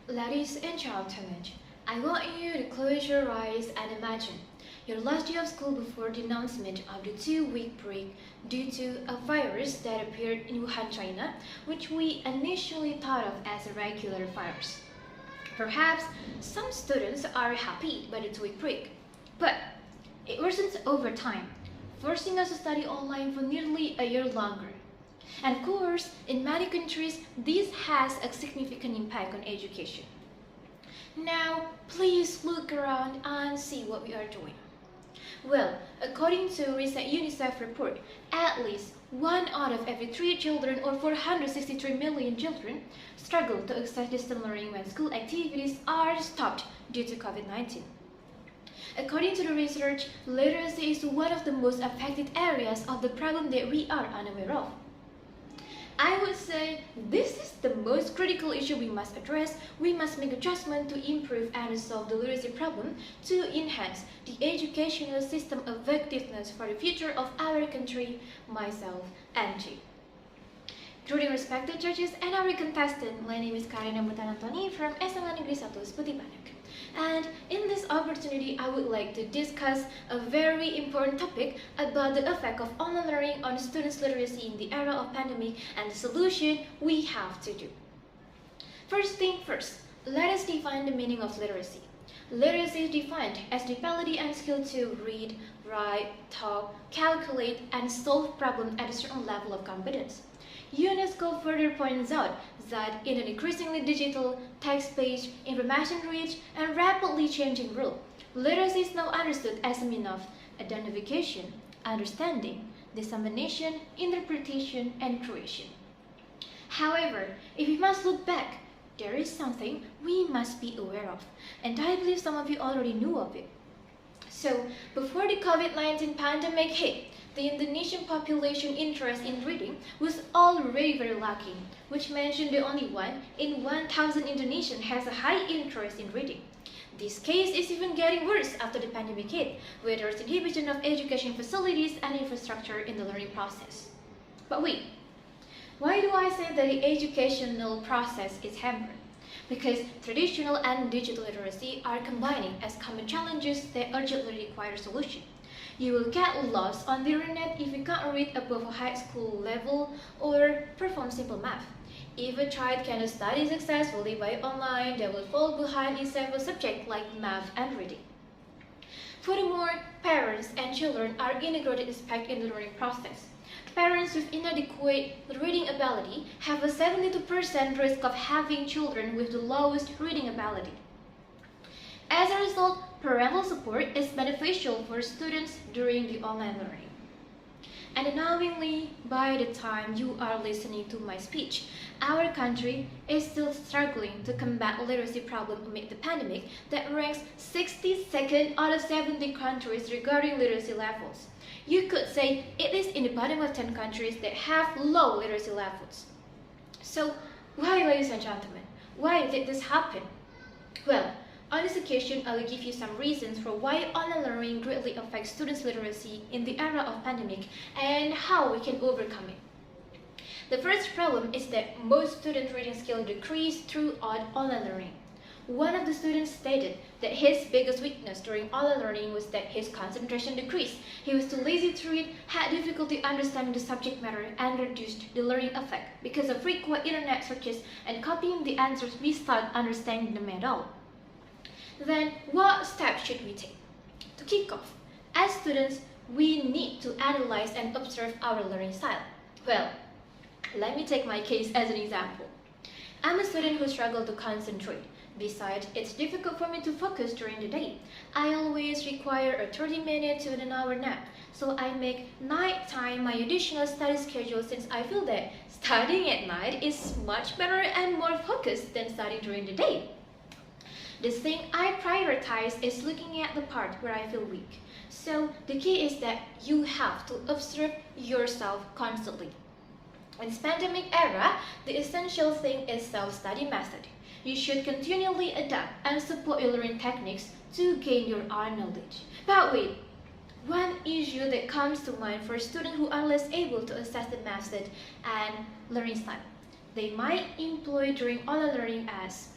Ladies and gentlemen, I want you to close your eyes and imagine your last day of school before the announcement of the 2-week break due to a virus that appeared in Wuhan, China, which we initially thought of as a regular virus. Perhaps some students are happy by the 2-week break, but it worsens over time, forcing us to study online for nearly a year longer. And of course, in many countries, this has a significant impact on education. Now, please look around and see what we are doing. Well, according to a recent UNICEF report, at least 1 out of every 3 children, or 463 million children, struggle to access distant learning when school activities are stopped due to COVID-19. According to the research, literacy is one of the most affected areas of the problem that we are unaware of. I would say this is the most critical issue we must address. We must make adjustments to improve and solve the literacy problem to enhance the educational system effectiveness for the future of our country, myself, and you. Greetings, respected judges and our contestant. My name is Karenina Antoni from SMAN Inggris 1 Seputih Banyak. And in this opportunity, I would like to discuss a very important topic about the effect of online learning on students' literacy in the era of pandemic and the solution we have to do. First thing first, let us define the meaning of literacy. Literacy is defined as the ability and skill to read, write, talk, calculate, and solve problems at a certain level of competence. UNESCO further points out that in an increasingly digital, text-based, information-rich, and rapidly changing world, literacy is now understood as a means of identification, understanding, dissemination, interpretation, and creation. However, if we must look back, there is something we must be aware of, and I believe some of you already knew of it. So, before the COVID-19 pandemic hit, the Indonesian population interest in reading was already very lacking, which mentioned that only 1 in 1,000 Indonesians has a high interest in reading. This case is even getting worse after the pandemic hit, where there is inhibition of education facilities and infrastructure in the learning process. But wait, why do I say that the educational process is hampered? Because traditional and digital literacy are combining as common challenges that urgently require solution. You will get lost on the internet if you can't read above a high school level or perform simple math. If a child cannot study successfully by online, they will fall behind in several subjects like math and reading. Furthermore, parents and children are integrated aspects in the learning process. Parents with inadequate reading ability have a 72% risk of having children with the lowest reading ability. As a result, parental support is beneficial for students during the online learning. And unknowingly, by the time you are listening to my speech, our country is still struggling to combat literacy problem amid the pandemic that ranks 62nd out of 70 countries regarding literacy levels. You could say it is in the bottom of 10 countries that have low literacy levels. So, why, ladies and gentlemen? Why did this happen? Well, on this occasion, I will give you some reasons for why online learning greatly affects students' literacy in the era of pandemic and how we can overcome it. The first problem is that most student reading skills decrease throughout online learning. One of the students stated that his biggest weakness during online learning was that his concentration decreased. He was too lazy to read, had difficulty understanding the subject matter, and reduced the learning effect because of frequent internet searches and copying the answers without understanding them at all. Then, what steps should we take? To kick off, as students, we need to analyze and observe our learning style. Well, let me take my case as an example. I'm a student who struggles to concentrate. Besides, it's difficult for me to focus during the day. I always require a 30-minute to an hour nap, so I make nighttime my additional study schedule since I feel that studying at night is much better and more focused than studying during the day. The thing I prioritize is looking at the part where I feel weak. So the key is that you have to observe yourself constantly. In this pandemic era, the essential thing is self-study method. You should continually adapt and support your learning techniques to gain your own knowledge. But wait, one issue that comes to mind for students who are less able to assess the method and learning style they might employ during online learning as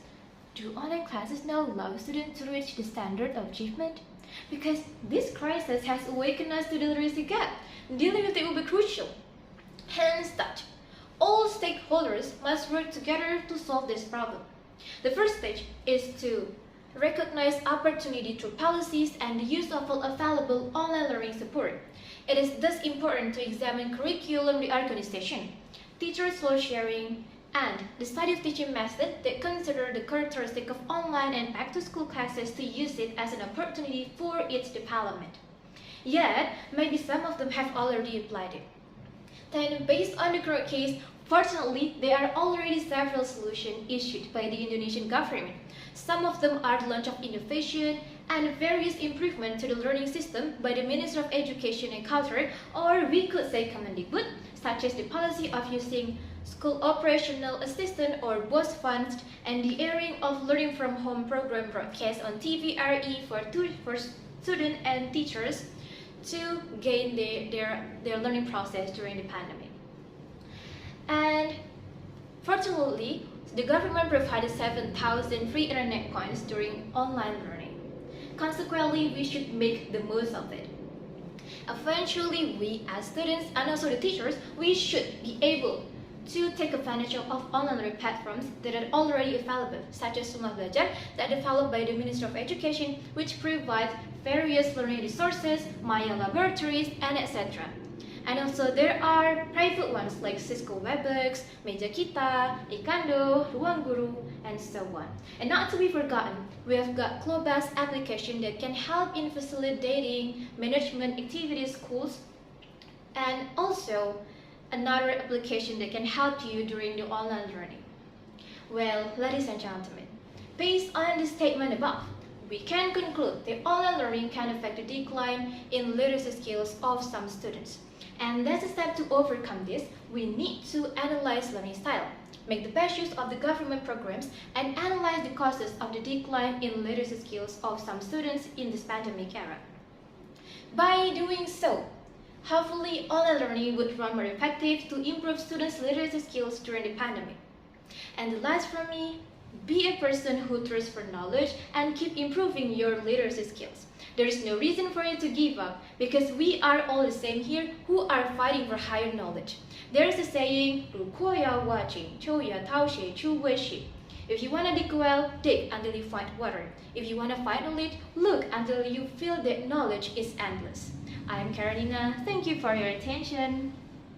Do online classes now allow students to reach the standard of achievement? Because this crisis has awakened us to the literacy gap. Dealing with it will be crucial. Hence that all stakeholders must work together to solve this problem. The first stage is to recognize opportunity through policies and the use of all available online learning support. It is thus important to examine curriculum reorganization, teacher role sharing, and the study of teaching method that consider the characteristic of online and back-to-school classes to use it as an opportunity for its development. Yet, maybe some of them have already applied it. Then, based on the current case, fortunately, there are already several solutions issued by the Indonesian government. Some of them are the launch of innovation and various improvements to the learning system by the Minister of Education and Culture, or we could say Kemendikbud, such as the policy of using school operational assistant or BOS funds and the airing of learning from home program broadcast on TVRE for students and teachers to gain their learning process during the pandemic. And fortunately, the government provided 7,000 free internet coins during online learning. Consequently, we should make the most of it. Eventually, we as students and also the teachers, we should be able to take advantage of online learning platforms that are already available, such as Rumah Belajar that are developed by the Ministry of Education, which provide various learning resources, Maya laboratories, and etc. And also there are private ones like Cisco Webex, Meja Kita, Ikando, Ruang Guru, and so on. And not to be forgotten, we have got Clobas application that can help in facilitating management activities schools, and also another application that can help you during the online learning. Well, ladies and gentlemen, based on the statement above, we can conclude that online learning can affect the decline in literacy skills of some students. And as a step to overcome this, we need to analyze learning style, make the best use of the government programs, and analyze the causes of the decline in literacy skills of some students in this pandemic era. By doing so, hopefully online learning would run more effective to improve students' literacy skills during the pandemic. And the last from me, be a person who thirsts for knowledge and keep improving your literacy skills. There is no reason for you to give up because we are all the same here who are fighting for higher knowledge. There is a saying, 如果要挖井，就要掏水出为水. If you want to dig well, dig until you find water. If you want to find knowledge, look until you feel that knowledge is endless. I'm Karenina. Thank you for your attention.